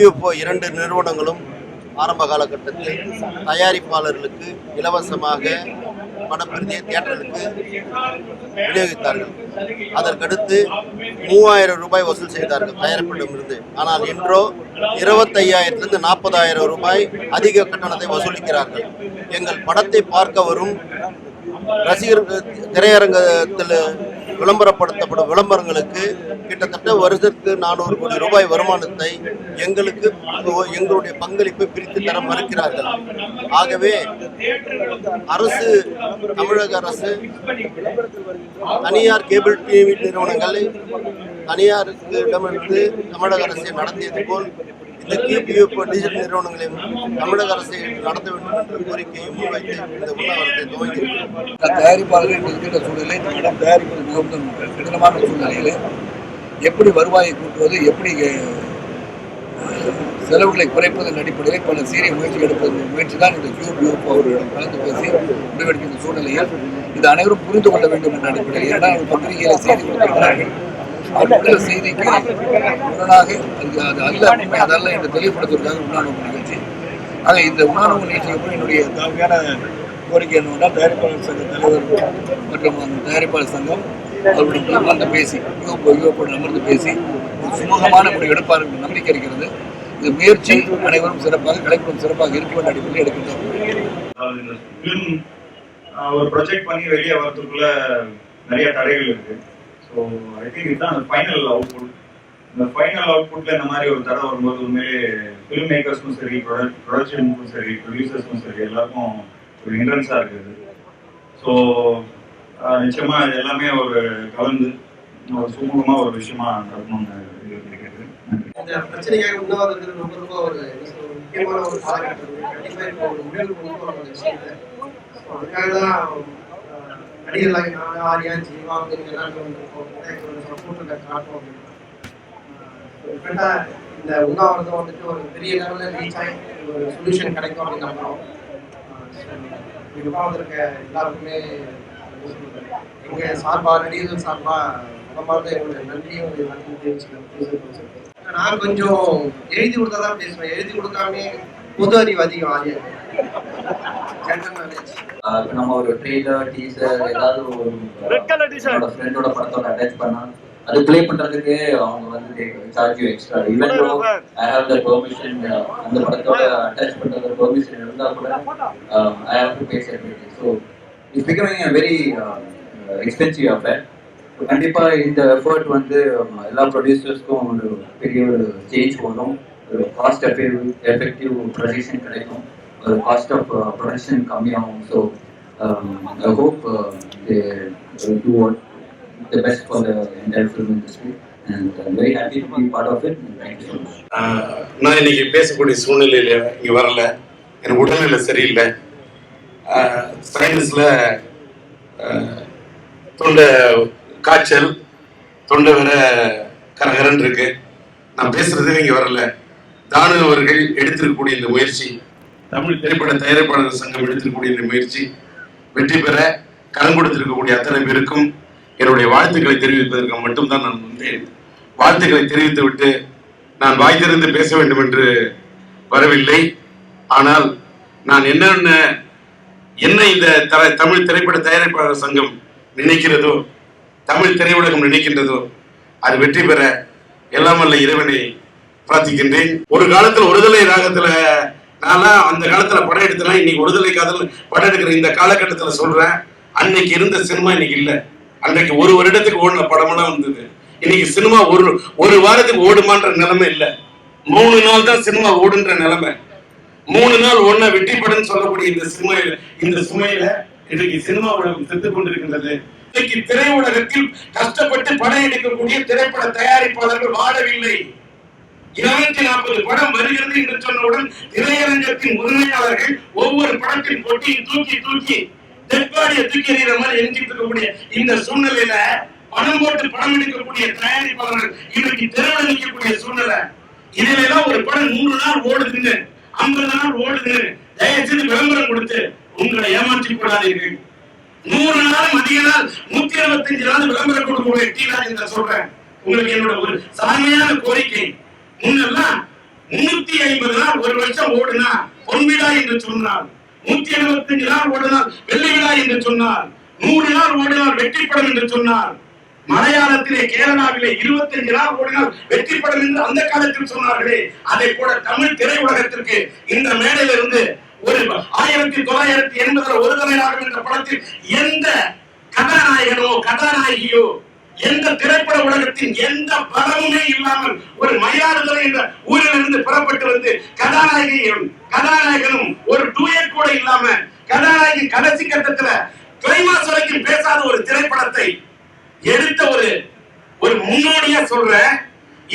UFO 2 நிறுவனங்களும் ஆரம்ப காலகட்டத்தில் தயாரிப்பாளர்களுக்கு இலவசமாக படப்பிரதியை தியேட்டர்களுக்கு விநியோகித்தார்கள். அதற்கடுத்து 3000 ரூபாய் வசூல் செய்தார்கள் தயாரிப்பிடமிருந்து. ஆனால் இன்றோ 25,000 40,000 ரூபாய் அதிக கட்டணத்தை வசூலிக்கிறார்கள். எங்கள் படத்தை பார்க்க வரும் ரசிகர்கள் திரையரங்கத்தில் விளம்பரப்படுத்தப்படும் விளம்பரங்களுக்கு கிட்டத்தட்ட வருஷத்துக்கு 400 கோடி ரூபாய் வருமானத்தை எங்களுடைய பங்களிப்பை பிரித்து தர மறுக்கிறார்கள். ஆகவே அரசு, தமிழக அரசு தனியார் கேபிள் டிவி நிறுவனங்களை தனியாரிடமிருந்து தமிழக அரசை நடத்தியது போல் இந்த UFO டிஜிட்டல் நிறுவனங்களையும் தமிழக அரசை நடத்த வேண்டும் என்ற கோரிக்கையை முன்வைத்து இந்த உண்ணாவிரத்தை துவங்கியிருக்கிறோம். தயாரிப்பாளர்கள் இருக்கின்ற சூழ்நிலை, படம் தயாரிப்பது மிகவும் கடினமான சூழ்நிலையில் எப்படி வருவாயை கூட்டுவது, எப்படி செலவுகளை குறைப்பதன் அடிப்படையில் பல சீரிய முயற்சி தான் இந்த UFO அவர்களிடம் கலந்து பேசி முடிவெடுக்கின்ற சூழ்நிலையில் இது அனைவரும் புரிந்து கொள்ள வேண்டும் என்ற அடிப்படையில் ஏன்னா பத்திரிகையில் செய்தி கொடுத்திருக்கிறார்கள். அவர்களுடைய செய்திக்கு முரணாக அது அல்ல, உண்மை அதல்ல என்று தெளிவுபடுத்துவதற்காக உண்ணாநோக்கு நிகழ்ச்சி. ஆக இந்த உண்ணாநோக்கு நிகழ்ச்சிக்கு என்னுடைய தலைமையான கோரிக்கை என்னவென்றால் தயாரிப்பாளர் சங்க தலைவர் மற்றும் அந்த தயாரிப்பாளர் சங்கம் அவருடைய அமர்ந்து பேசி UFO அமர்ந்து பேசி சுமூகமான முடிவு எடுப்பார்கள் என்று நம்பிக்கை இருக்கிறது. இந்த முயற்சி அனைவரும் சிறப்பாக, கலைப்புறம் சிறப்பாக இருக்க வேண்டிய அடிப்படையில் எடுக்கின்றோம். ஒரு ப்ரொஜெக்ட் பண்ணி வெளியே வரதுக்குள்ள நிறைய தடைகள் இருக்கு. ஸோ ஐ திங்க் இதுதான் ஃபைனல் அவுட்புட். இந்த ஃபைனல் அவுட்புட்ல இந்த மாதிரி ஒரு தடை வரும்போது உண்மையிலே ஃபிலிம் மேக்கர்ஸ்க்கும் சரி, ப்ரொடக்ஷனுக்கும் சரி, ப்ரொடியூசர்ஸ்க்கும் சரி எல்லாருக்கும் ஒரு ஹிண்ட்ரன்ஸாக இருக்குது. ஸோ நிச்சயமா இது எல்லாமே ஒரு கலந்து ஒரு சுமூகமாக ஒரு விஷயமா நடக்கணும்னு நினைக்கிறது. இந்த பிரச்சனைக்காக உண்ணாவிரதம் ரொம்ப ரொம்ப ஒரு முக்கியமான ஒரு காலகட்டம். கண்டிப்பாக இப்போ ஒரு முடிவு கொண்டு வர ஒரு விஷயம் இல்லை. அதுக்காக தான் நடிகர்களாக நாங்கள் ஆரியா, ஜீவா வந்து எல்லாருமே வந்து சப்போர்ட்டில் காட்டும் அப்படின்னு டிஃப்ரெண்டாக இந்த உண்ணாவிரதம் வந்துட்டு ஒரு பெரிய லெவலில் ரீச் ஆகி ஒரு சொல்யூஷன் கிடைக்கும் அப்படின்னு நம்புகிறோம். இதுவாக வந்திருக்க எல்லாருக்குமே எங்கள் சார்பாக, நடிகர்கள் சார்பாக மனமார்ந்த எங்களுடைய நன்றியும் எல்லாத்தையும் தெரிவிச்சுக்கிறேன். நான் கொஞ்சம் எழுதி கொடுத்தா தான் பேசுவேன். எழுதி கொடுக்காமே பொது அறிவு அதிகம் ஆரியா. நம்ம ஒரு ட்ரெய்லர், டீசர் ஏதாவது ஒரு ஃப்ரெண்டோட படத்தோட அட்டாச் பண்ணா அது ப்ளே பண்றதுக்கு அவங்க வந்து charge extra. Even though I have the permission, அந்த படத்தோட அட்டாச் பண்றது பெர்மிஷன் இருந்தா கூட I have to pay separately. So it's becoming a very expensive affair. கண்டிப்பா இந்த எஃபர்ட் வந்து எல்லா ப்ரொடியூசர்ஸ்க்கும் ஒரு பெரிய ஒரு சேஞ்ச் வரும். ஒரு காஸ்ட் எஃபெக்டிவ் ப்ரொடக்ஷன் கிடைக்கும், ஒரு காஸ்ட் ஆஃப் ப்ரொடக்ஷன் கம்மியாகும். So I hope they do the best for the entire film industry and I'm very happy to be part of it. Thank you so much. நான் இன்னைக்கு பேசக்கூடிய சூழ்நிலையில இங்க வரல. எனக்கு உடல்நிலை சரியில்லை. சைனஸ்ல தொண்டை காய்ச்சல், தொண்டை வேற கரகரன் இருக்கு. நான் பேசுறதுக்கு இங்க வரல. தானு அவர்கள் எடுத்திருக்கக்கூடிய இந்த முயற்சி, தமிழ் திரைப்பட தயாரிப்பாளர் சங்கம் எடுத்திருக்கக்கூடிய இந்த முயற்சி வெற்றி பெற கடன் கொடுத்திருக்கக்கூடிய அத்தனை பேருக்கும் என்னுடைய வாழ்த்துக்களை தெரிவிப்பதற்கு மட்டும்தான் நான் வந்தேன். வாழ்த்துக்களை தெரிவித்து விட்டு நான் வாய் திறந்து பேச வேண்டும் என்று வரவில்லை. ஆனால் நான் என்ன இந்த தமிழ் திரைப்பட தயாரிப்பாளர் சங்கம் நினைக்கிறதோ, தமிழ் திரையுலகம் நினைக்கின்றதோ அது வெற்றி பெற எல்லாம் வல்ல இறைவனை பிரார்த்திக்கின்றேன். ஒரு காலத்துல ஒருதலை ராகத்துல நான் அந்த காலத்துல படம் எடுத்தலாம். இன்னைக்கு ஒருதலை காதல் படம் எடுக்கிற இந்த காலகட்டத்துல சொல்றேன், அன்னைக்கு இருந்த சினிமா இன்னைக்கு இல்லை. அன்றைக்கு ஒரு வருடத்துக்கு ஓடின படமெல்லாம் வந்தது. இன்னைக்கு சினிமா ஒரு வாரத்துக்கு ஓடுமான்ற நிலைமை இல்லை. 3 நாள் தான் சினிமா ஓடுன்ற நிலைமை. 3 நாள் ஓடின வெற்றி படம் சொல்லக்கூடிய இந்த சுமையில இன்றைக்கு சினிமா உலகம் செத்துக் கொண்டிருக்கின்றது. இன்னைக்கு திரையுலகத்தில் கஷ்டப்பட்டு படம் எடுக்கக்கூடிய திரைப்பட தயாரிப்பாளர்கள் வாழவில்லை. 240 படம் வருகிறது என்று சொன்னவுடன் திரையரங்கத்தின் உரிமையாளர்கள் ஒவ்வொரு படத்தின் போட்டியும் தூக்கி டெட்பாடியை தூக்கி எறிகிற மாதிரி எண்ணிட்டு இருக்கக்கூடிய இந்த சூழ்நிலையில பணம் போட்டு படம் எடுக்கக்கூடிய தயாரிப்பாளர்கள் இன்றைக்கு தெருவில் நிற்கக்கூடிய சூழ்நிலை. இதுல எல்லாம் ஒரு படம் 100 நாள் ஓடுதுன்னு, 50 நாள் ஓடுதுன்னு தயவுசெய்து விளம்பரம் கொடுத்து உங்களை ஏமாற்றிக் கொள்ளாதீர்கள். 100 நாள் அதிக நாள் 125 நாள் விளம்பரம் கொடுக்கக்கூடிய டீலா என்று சொல்றேன். உங்களுக்கு என்னோட ஒரு சாமையான கோரிக்கை. முன்னெல்லாம் 350 நாள் ஒரு வருஷம் ஓடுனா பொன்விழா என்று சொன்னார். 175 நாள் ஓடினால் வெள்ளி விழா என்று சொன்னார். 100 நாள் ஓடினால் வெற்றி படம் என்று சொன்னார். மலையாளத்திலே கேரளாவிலே 25 நாள் ஓடினால் வெற்றி படம் என்று அந்த காலத்தில் சொன்னார்களே, அதை போல தமிழ் திரையுலகத்திற்கு இந்த மேடையிலிருந்து ஒரு 1980 ஒரு தலைநாகம் என்ற படத்தில் எந்த கதாநாயகனோ கதாநாயகியோ எந்த திரைப்பட உலகத்தின் எந்த பலமுமே இல்லாமல் ஒரு மயிலாடுதுறை என்ற ஊரிலிருந்து புறப்பட்டு வந்து கதாநாயகனும் ஒரு டூயட் கூட இல்லாம கதாநாயகி கடைசி கட்டத்துல கிளைமாக்ஸ் வரைக்கும் பேசாத ஒரு திரைப்படத்தை எடுத்த ஒரு முன்னோடியா சொல்ற.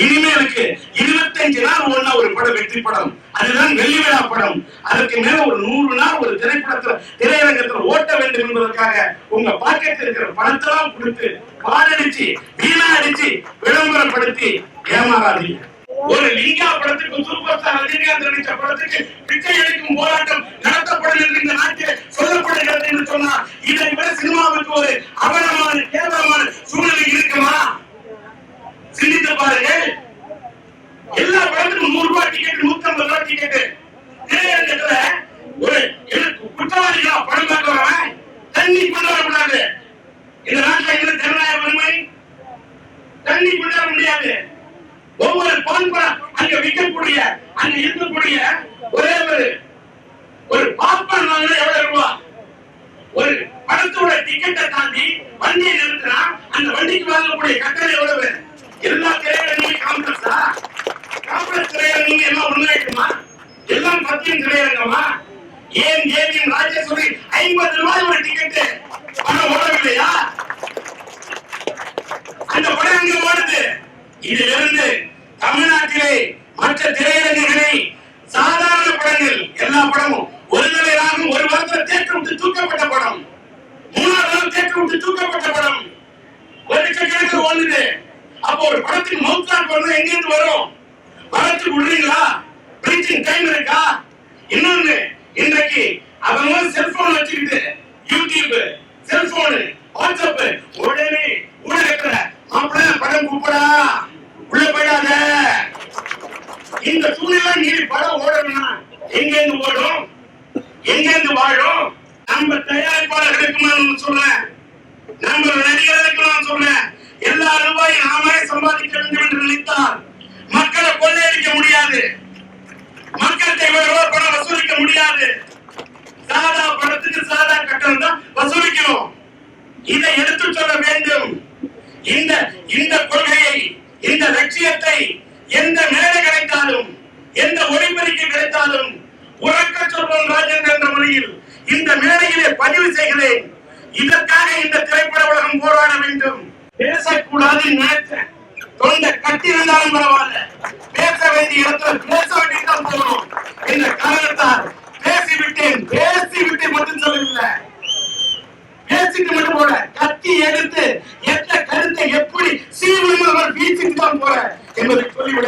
இனிமேலுக்கு 25 நாள் ஓடின ஒரு படம் வெற்றி படம், அதுதான் வெள்ளி விழா படம். அதற்கு மேல ஒரு 100 நாள் ஒரு திரைப்படத்துல திரையரங்கத்தில் ஓட்ட வேண்டும் என்பதற்காக உங்க பாக்கெட்டில் இருக்கிற பணத்தெல்லாம் கொடுத்து பாடடிச்சு வீணா அடிச்சு விளம்பரப்படுத்தி ஏமாறாதீங்க. ஒரு லிங்கா படத்துக்கு சூப்பர் ஸ்டார் ரஜினிகாந்த் நடிச்ச படத்துக்கு பிச்சை எடுக்கும் போராட்டம் நடத்தப்படும் என்று இந்த நாட்டில் சொல்லப்படுகிறது என்று சொன்னார். இதை விட சினிமாவுக்கு ஒரு அவலமான கேவலமான சூழ்நிலை இருக்குமா? சிந்தித்து பாருங்கள். எல்லா படத்துக்கும் 100 ரூபாய் டிக்கெட், 150 ரூபாய் டிக்கெட். திரையரங்கத்துல ஒரு குற்றவாளிகளா படம் பார்க்கிறவன் தண்ணி கொண்டு வரக்கூடாது. இந்த நாட்டில் என்ன ஜனநாயக வன்மை? தண்ணி கொண்டு வர முடியாது. ஒவ்வொரு பான்படம் அங்க விற்கக்கூடிய அங்க இருக்கக்கூடிய ஒரே ஒரு பாப்கார்ன் வாங்கினா எவ்வளவு ரூபா? ஒரு படத்தோட டிக்கெட்டை தாண்டி வண்டியை நிறுத்தினா அந்த வண்டிக்கு வாங்கக்கூடிய கட்டணம் எவ்வளவு? எல்லா திரையரங்கமும் காம்ப்ளெக்ஸா? காம்ப்ளெக்ஸ் திரையரங்கம் எல்லாம் ஒண்ணாயிட்டுமா? எல்லாம் சத்தியம் திரையரங்கமா? ஏன் ஏவிஎம் ராஜேஸ்வரி 50 ரூபாய் ஒரு டிக்கெட் பணம் ஓடவில்லையா? அந்த படம் அங்க ஓடுது. இதிலிருந்து தமிழ்நாட்டிலே மற்ற திரையரங்குகளை சாதாரண படங்கள் எல்லா படமும் ஒரு நிலையாகும் ஒரு வாரத்தில் தேட்டர் விட்டு தூக்கப்பட்ட படம், 3ஆவது நாள் தேட்டர் விட்டு தூக்கப்பட்ட படம், லட்சக்கணக்கில் ஓடுது. அப்போ ஒரு படத்துக்கு மவுத்ராக் வரணும், எங்கிருந்து வரும்? வரத்துக்கு விடுறீங்களா? பிரீச்சிங் டைம் இருக்கா? இன்னொன்னு, இன்றைக்கு அவங்க செல்போன் வச்சுக்கிட்டு யூடியூப், செல்போன், வாட்ஸ்அப் உடனே ஊடகத்துல மாப்பிள்ள படம் கூப்பிடா உள்ள போயிடாத. இந்த சூழ்நிலை நீதி படம் ஓடணும்னா எங்கிருந்து ஓடும்? எங்கிருந்து வாழும்? நம்ம தயாரிப்பாளர்களுக்கு நான் சொல்றேன், நம்ம நடிகர்களுக்கு நான் சொல்றேன், எல்லா ரூபாயும் நாமே சம்பாதிக்க வேண்டும் என்று நினைத்தால் மக்களை கொள்ளையடிக்க முடியாது. மக்கள்கிட்ட இவ்வளவு ரூபாய் பணம் வசூலிக்க முடியாது. சாதா படத்துக்கு சாதா கட்டணம் தான் வசூலிக்கணும். இதை எடுத்து சொல்ல வேண்டும். இந்த கொள்கையை, இந்த லட்சியத்தை எந்த மேடை கிடைத்தாலும், எந்த ஒளிபெருக்கி கிடைத்தாலும் உறக்க சொல்வோம் ராஜேந்திர என்ற மொழியில் இந்த மேடையிலே பதிவு செய்கிறேன். இதற்காக இந்த திரைப்பட உலகம் போராட வேண்டும். பேசக்கூடாது நினைச்சேன், தொண்டை கட்டியிருந்தாலும் பரவாயில்ல, பேச வேண்டிய இடத்துல பேச வேண்டியதான் போகணும் என்ற காரணத்தால் பேசிவிட்டேன். பேசிவிட்டு மட்டும் சொல்லவில்லை, பேசிட்டு மட்டும் போல கத்தி எடுத்து எந்த கருத்தை எப்படி சீவனும் வீச்சுக்கு தான் போற என்பதை சொல்லிவிட